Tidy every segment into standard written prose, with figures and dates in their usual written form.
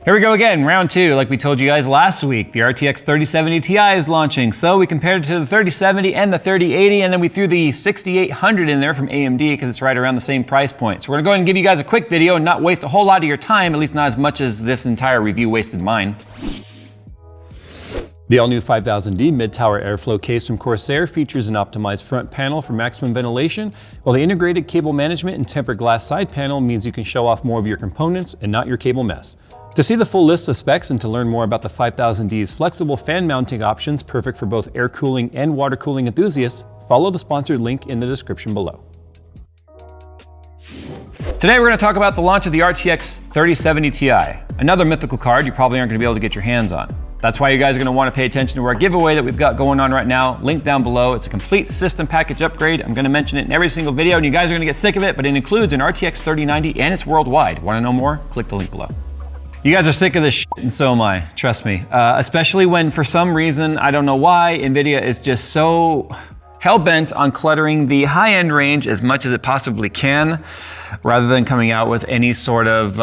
Here we go again, round two. Like we told you guys last week, the RTX 3070 Ti is launching. So we compared it to the 3070 and the 3080, and then we threw the 6800 in there from AMD because it's right around the same price point. So we're gonna go ahead and give you guys a quick video and not waste a whole lot of your time, at least not as much as this entire review wasted mine. The all-new 5000D mid-tower airflow case from Corsair features an optimized front panel for maximum ventilation, while the integrated cable management and tempered glass side panel means you can show off more of your components and not your cable mess. To see the full list of specs and to learn more about the 5000D's flexible fan mounting options perfect for both air cooling and water cooling enthusiasts, follow the sponsored link in the description below. Today we're going to talk about the launch of the RTX 3070 Ti, another mythical card you probably aren't going to be able to get your hands on. That's why you guys are going to want to pay attention to our giveaway that we've got going on right now. Link down below. It's a complete system package upgrade. I'm going to mention it in every single video and you guys are going to get sick of it, but it includes an RTX 3090 and it's worldwide. Want to know more? Click the link below. You guys are sick of this shit, and so am I, trust me. Especially when, for some reason, I don't know why, NVIDIA is just so hell-bent on cluttering the high-end range as much as it possibly can, rather than coming out with any sort of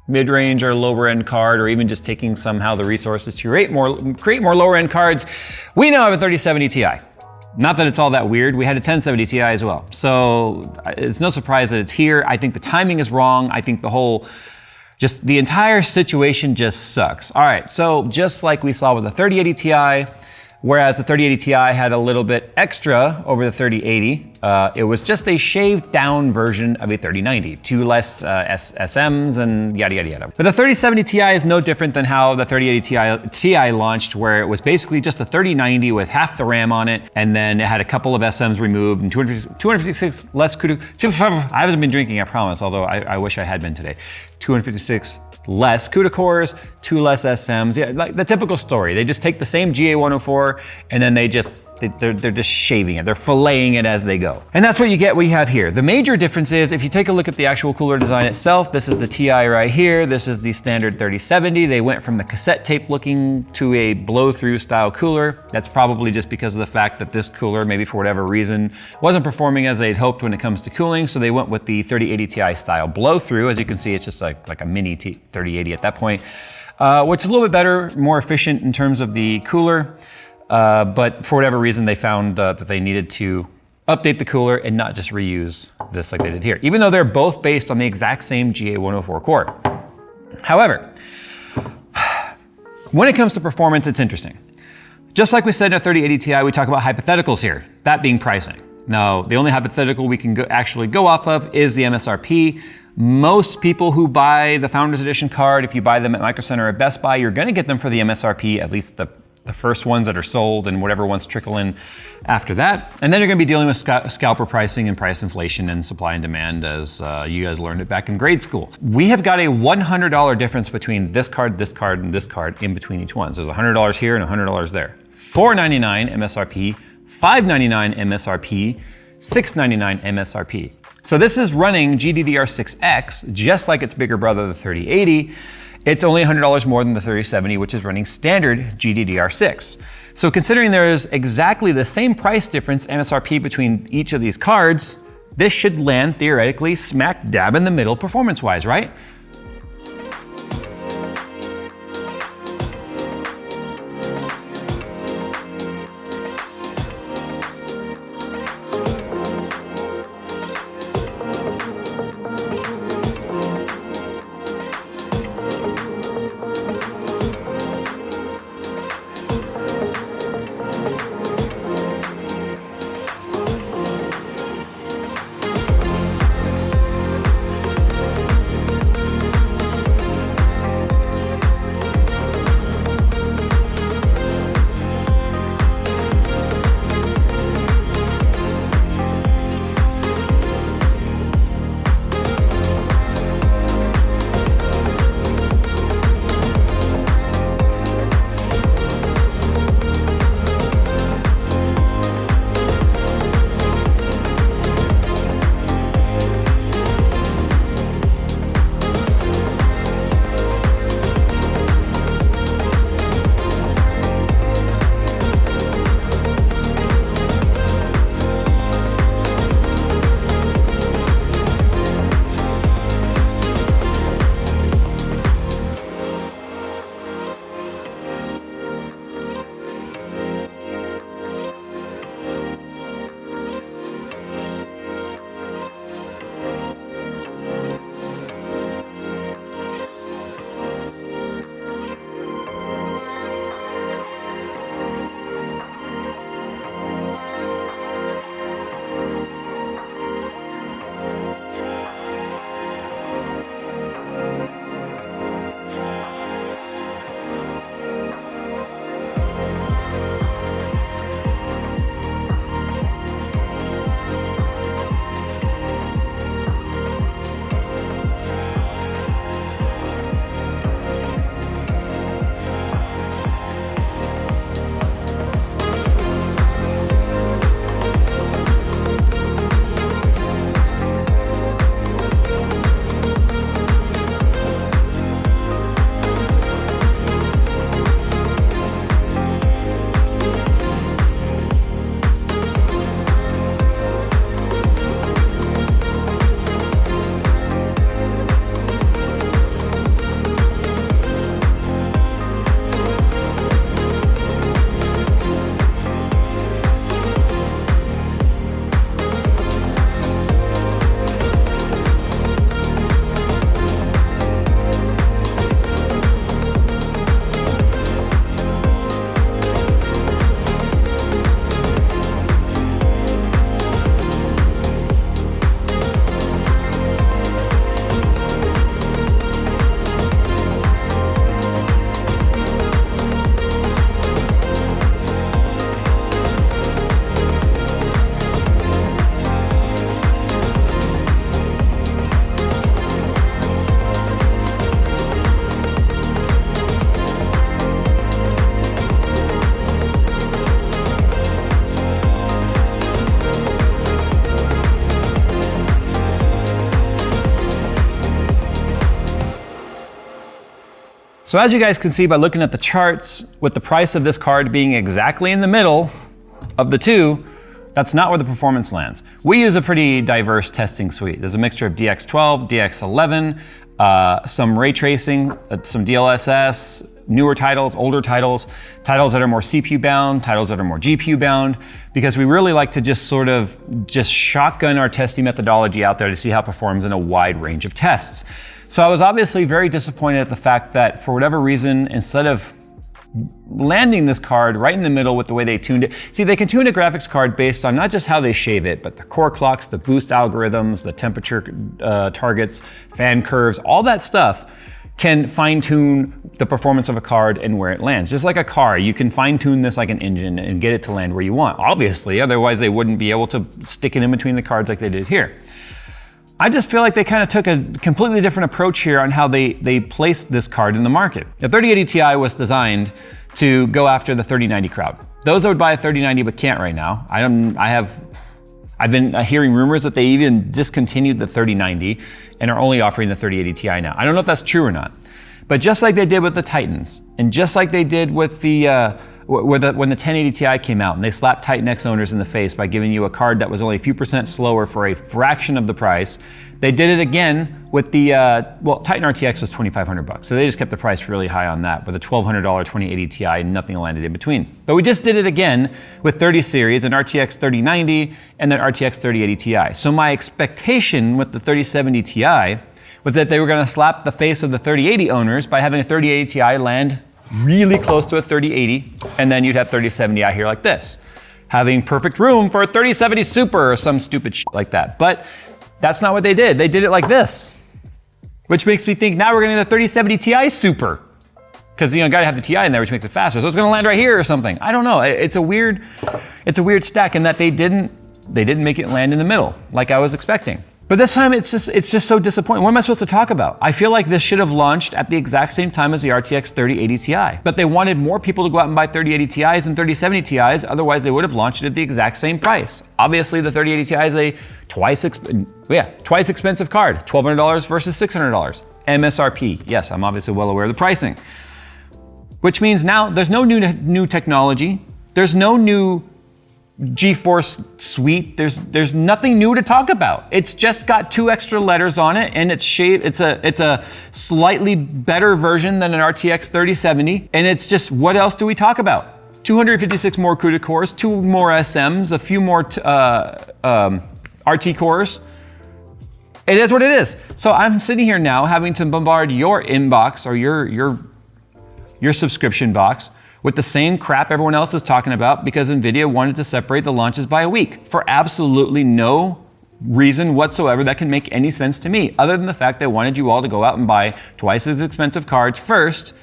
mid-range or lower-end card, or even just taking somehow the resources to create more lower-end cards. We now have a 3070 Ti. Not that it's all that weird, we had a 1070 Ti as well. So it's no surprise that it's here. I think the timing is wrong. I think the entire situation just sucks. All right, so just like we saw with the 3080 Ti, whereas the 3080 Ti had a little bit extra over the 3080, it was just a shaved down version of a 3090, two less SMs and yada, yada, yada. But the 3070 Ti is no different than how the 3080 Ti launched, where it was basically just a 3090 with half the RAM on it, and then it had a couple of SMs removed and 256 less CUDA. I haven't been drinking, I promise, although I wish I had been today. 256 less CUDA cores, 2 less SMs. Yeah, like the typical story. They just take the same GA104 and then they're just shaving it. They're filleting it as they go. And that's what we have here. The major difference is, if you take a look at the actual cooler design itself, this is the Ti right here. This is the standard 3070. They went from the cassette tape looking to a blow-through style cooler. That's probably just because of the fact that this cooler, maybe for whatever reason, wasn't performing as they'd hoped when it comes to cooling. So they went with the 3080 Ti style blow-through. As you can see, it's just like a mini 3080 at that point, which is a little bit better, more efficient in terms of the cooler. But for whatever reason, they found that they needed to update the cooler and not just reuse this like they did here, even though they're both based on the exact same GA104 core. However, when it comes to performance, it's interesting. Just like we said in a 3080 Ti, we talk about hypotheticals here, that being pricing. Now, the only hypothetical we can actually go off of is the MSRP. Most people who buy the Founders Edition card, if you buy them at Micro Center or Best Buy, you're gonna get them for the MSRP, at least the first ones that are sold, and whatever ones trickle in after that. And then you're gonna be dealing with scalper pricing and price inflation and supply and demand, as you guys learned it back in grade school. We have got a $100 difference between this card, and this card in between each one. So there's $100 here and $100 there. $499 MSRP, $599 MSRP, $699 MSRP. So this is running GDDR6X, just like its bigger brother, the 3080. It's only $100 more than the 3070, which is running standard GDDR6. So considering there is exactly the same price difference, MSRP, between each of these cards, this should land theoretically smack dab in the middle performance-wise, right? So as you guys can see by looking at the charts, with the price of this card being exactly in the middle of the two, that's not where the performance lands. We use a pretty diverse testing suite. There's a mixture of DX12, DX11, some ray tracing, some DLSS, newer titles, older titles, titles that are more CPU bound, titles that are more GPU bound, because we really like to just sort of shotgun our testing methodology out there to see how it performs in a wide range of tests. So I was obviously very disappointed at the fact that for whatever reason, instead of landing this card right in the middle with the way they tuned it. See, they can tune a graphics card based on not just how they shave it, but the core clocks, the boost algorithms, the temperature targets, fan curves, all that stuff can fine tune the performance of a card and where it lands. Just like a car, you can fine tune this like an engine and get it to land where you want. Obviously, otherwise they wouldn't be able to stick it in between the cards like they did here. I just feel like they kind of took a completely different approach here on how they placed this card in the market. The 3080 Ti was designed to go after the 3090 crowd. Those that would buy a 3090 but can't right now, I've been hearing rumors that they even discontinued the 3090 and are only offering the 3080 Ti now. I don't know if that's true or not. But just like they did with the Titans, and just like they did with when the 1080 Ti came out and they slapped Titan X owners in the face by giving you a card that was only a few percent slower for a fraction of the price, they did it again with the, Titan RTX was $2,500, so they just kept the price really high on that with a $1,200 2080 Ti and nothing landed in between. But we just did it again with 30 series, an RTX 3090 and then RTX 3080 Ti. So my expectation with the 3070 Ti was that they were gonna slap the face of the 3080 owners by having a 3080 Ti land really close to a 3080, and then you'd have 3070 out here like this, having perfect room for a 3070 Super or some stupid shit like that. But that's not what they did. They did it like this, which makes me think now we're gonna get a 3070 Ti Super, because you gotta have the Ti in there, which makes it faster. So it's gonna land right here or something. I don't know. It's a weird stack in that they didn't make it land in the middle like I was expecting. But this time it's just so disappointing. What am I supposed to talk about? I feel like this should have launched at the exact same time as the RTX 3080 Ti. But they wanted more people to go out and buy 3080 Ti's and 3070 Ti's, otherwise they would have launched it at the exact same price. Obviously the 3080 Ti is a twice expensive card, $1,200 versus $600. MSRP, yes, I'm obviously well aware of the pricing. Which means now there's no new technology, there's no new GeForce suite, there's nothing new to talk about. It's just got 2 extra letters on it, and it's a slightly better version than an RTX 3070, and it's just, what else do we talk about? 256 more CUDA cores, 2 more SMs, a few more RT cores. It is what it is. So I'm sitting here now having to bombard your inbox or your subscription box with the same crap everyone else is talking about because NVIDIA wanted to separate the launches by a week for absolutely no reason whatsoever that can make any sense to me, other than the fact they wanted you all to go out and buy twice as expensive cards first,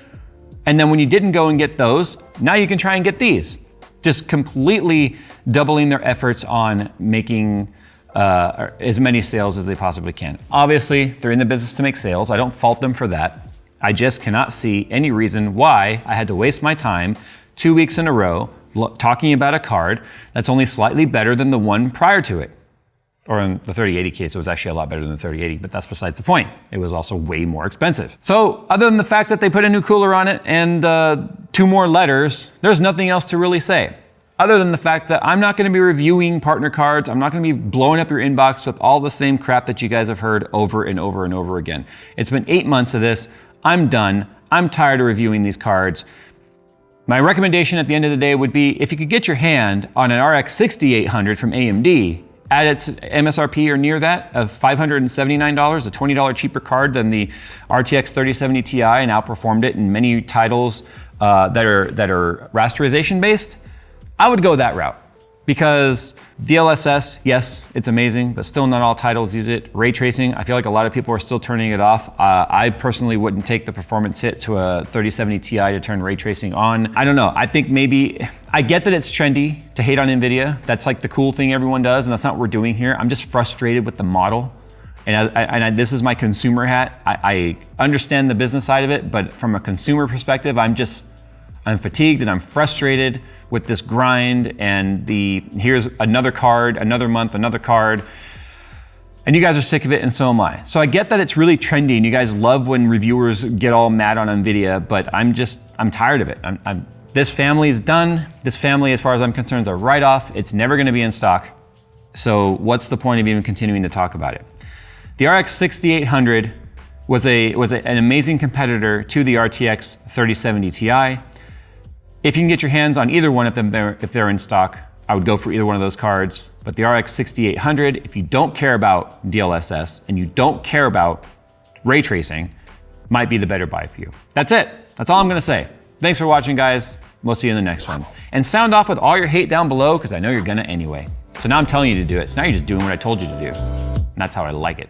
and then when you didn't go and get those, now you can try and get these. Just completely doubling their efforts on making as many sales as they possibly can. Obviously, they're in the business to make sales. I don't fault them for that. I just cannot see any reason why I had to waste my time 2 weeks in a row talking about a card that's only slightly better than the one prior to it. Or in the 3080 case, it was actually a lot better than the 3080, but that's besides the point. It was also way more expensive. So other than the fact that they put a new cooler on it and 2 more letters, there's nothing else to really say. Other than the fact that I'm not gonna be reviewing partner cards, I'm not gonna be blowing up your inbox with all the same crap that you guys have heard over and over and over again. It's been 8 months of this. I'm done. I'm tired of reviewing these cards. My recommendation at the end of the day would be if you could get your hand on an RX 6800 from AMD at its MSRP or near that of $579, a $20 cheaper card than the RTX 3070 Ti and outperformed it in many titles that are rasterization based, I would go that route. Because DLSS, yes, it's amazing, but still not all titles use it. Ray tracing, I feel like a lot of people are still turning it off. I personally wouldn't take the performance hit to a 3070 Ti to turn ray tracing on. I don't know, I think maybe, I get that it's trendy to hate on NVIDIA. That's like the cool thing everyone does, and that's not what we're doing here. I'm just frustrated with the model. And this is my consumer hat. I understand the business side of it, but from a consumer perspective, I'm fatigued and I'm frustrated with this grind and here's another card, another month, another card. And you guys are sick of it, and so am I. So I get that it's really trendy, and you guys love when reviewers get all mad on NVIDIA, but I'm tired of it. This family is done. This family, as far as I'm concerned, is a write-off. It's never gonna be in stock. So what's the point of even continuing to talk about it? The RX 6800 was an amazing competitor to the RTX 3070 Ti. If you can get your hands on either one of them if they're in stock, I would go for either one of those cards. But the RX 6800, if you don't care about DLSS and you don't care about ray tracing, might be the better buy for you. That's it. That's all I'm gonna say. Thanks for watching, guys. We'll see you in the next one. And sound off with all your hate down below, because I know you're gonna anyway. So now I'm telling you to do it. So now you're just doing what I told you to do. And that's how I like it.